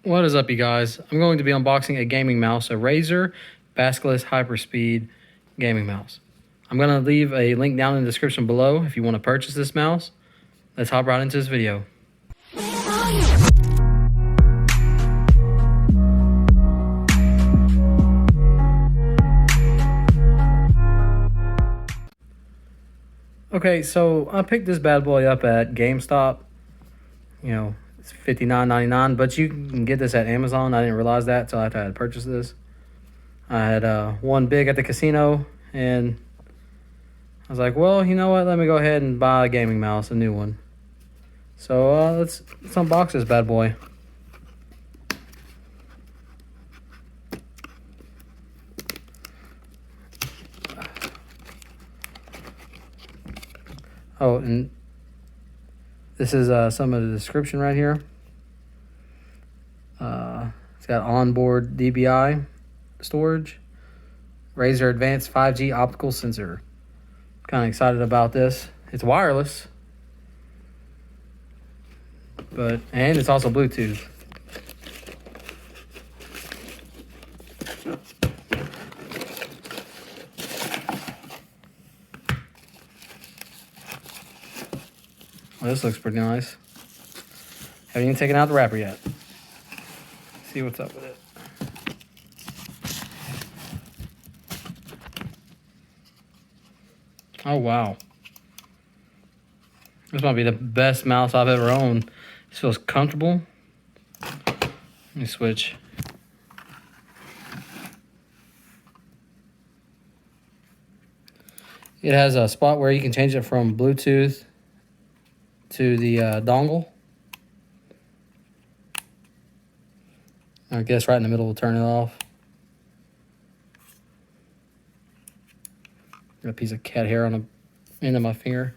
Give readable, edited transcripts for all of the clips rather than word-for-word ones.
What is up, you guys? I'm going to be unboxing a gaming mouse, a Razer Basilisk Hyperspeed gaming mouse. I'm going to leave a link down in the description below if you want to purchase this mouse. Let's hop right into this video. Okay, so I picked this bad boy up at GameStop. You know, it's $59.99, but you can get this at Amazon. I didn't realize that until after I had purchased this. I had one big at the casino, and I was like, well, you know what? Let me go ahead and buy a gaming mouse, a new one. So let's unbox this bad boy. Oh, and this is some of the description right here. It's got onboard DBI storage, Razer Advanced 5G optical sensor. Kind of excited about this. It's wireless, and it's also Bluetooth. Well, this looks pretty nice. Haven't even taken out the wrapper yet. See what's up with it. Oh, wow. This might be the best mouse I've ever owned. This feels comfortable. Let me switch. It has a spot where you can change it from Bluetooth to the dongle. I guess right in the middle will turn it off. Got a piece of cat hair on the end of my finger.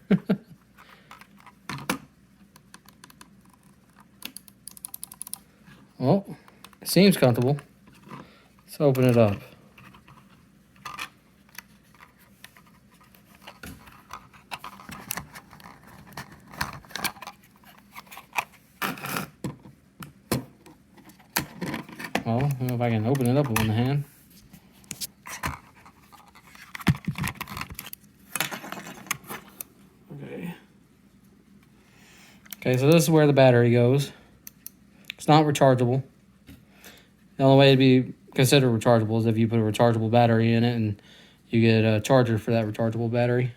Well, it seems comfortable. Let's open it up. Well, I don't know if I can open it up with one hand. Okay, so this is where the battery goes. It's not rechargeable. The only way to be considered rechargeable is if you put a rechargeable battery in it and you get a charger for that rechargeable battery.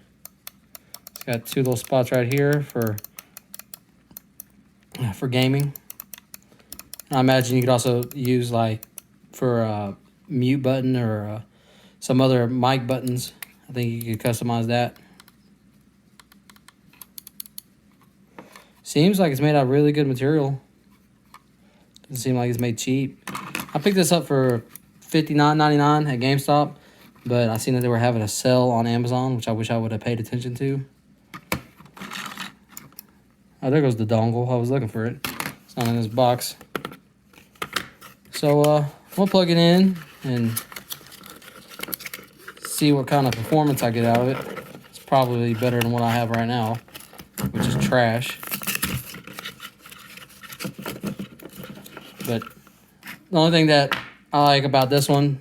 It's got two little spots right here for gaming. I imagine you could also use like for a mute button or some other mic buttons. I think you could customize that. Seems like it's made out of really good material. Doesn't seem like it's made cheap. I picked this up for $59.99 at GameStop, but I seen that they were having a sale on Amazon, which I wish I would have paid attention to. Oh, there goes the dongle. I was looking for it. It's not in this box. So we'll plug it in and see what kind of performance I get out of it. It's probably better than what I have right now, which is trash. But the only thing that I like about this one,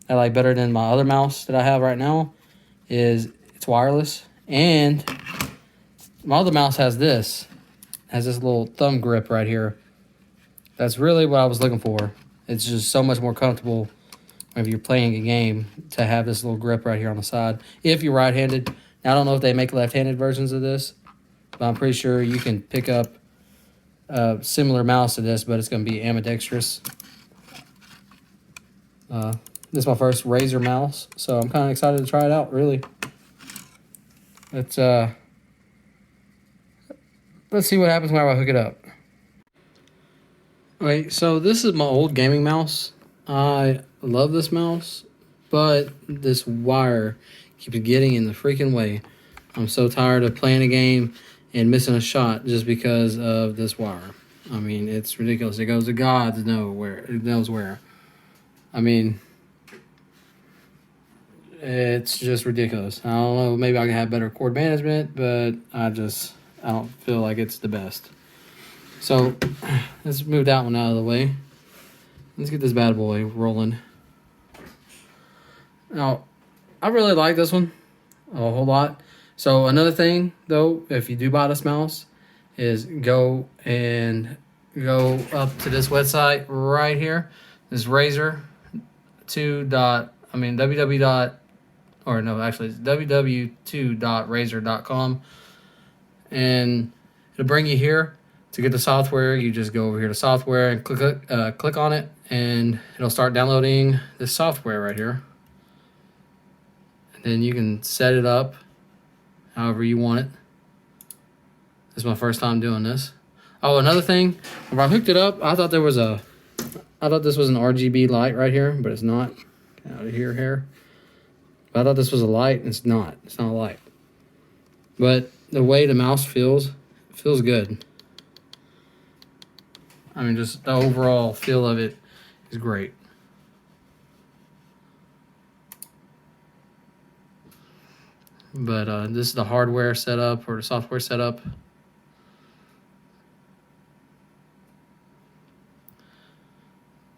I like better than my other mouse that I have right now, is it's wireless. And my other mouse has this little thumb grip right here. That's really what I was looking for. It's just so much more comfortable if you're playing a game to have this little grip right here on the side. If you're right-handed. Now, I don't know if they make left-handed versions of this, but I'm pretty sure you can pick up a similar mouse to this, but it's going to be ambidextrous. This is my first Razer mouse, so I'm kind of excited to try it out, really. Let's see what happens when I hook it up. Okay, so this is my old gaming mouse. I love this mouse, but this wire keeps getting in the freaking way. I'm so tired of playing a game and missing a shot just because of this wire. I mean, it's ridiculous. It goes to God knows where. I mean, it's just ridiculous. I don't know, maybe I can have better cord management, but I don't feel like it's the best. So let's move that one out of the way. Let's get this bad boy rolling. Now, I really like this one a whole lot. So another thing, though, if you do buy this mouse, is go up to this website right here. This Razer www.razer.com, and it'll bring you here. To get the software, you just go over here to software and click on it, and it'll start downloading this software right here. And then you can set it up however you want it. This is my first time doing this. Oh, another thing, when I hooked it up, I thought this was an RGB light right here, but it's not. Out of here. But I thought this was a light, and it's not. It's not a light. But the way the mouse feels, it feels good. I mean, just the overall feel of it is great. But this is the hardware setup or the software setup.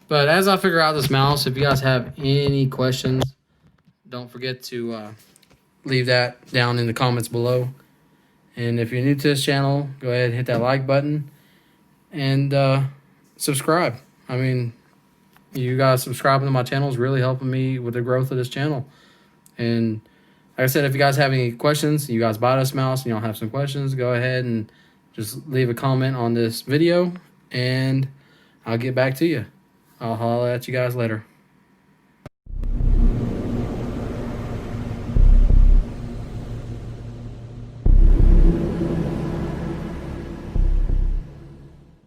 But as I figure out this mouse, if you guys have any questions, don't forget to leave that down in the comments below. And if you're new to this channel, go ahead and hit that like button. And subscribe. I mean, you guys subscribing to my channel is really helping me with the growth of this channel. And like I said, if you guys have any questions, you guys buy this mouse and y'all have some questions, go ahead and just leave a comment on this video, and I'll get back to you. I'll holler at you guys later.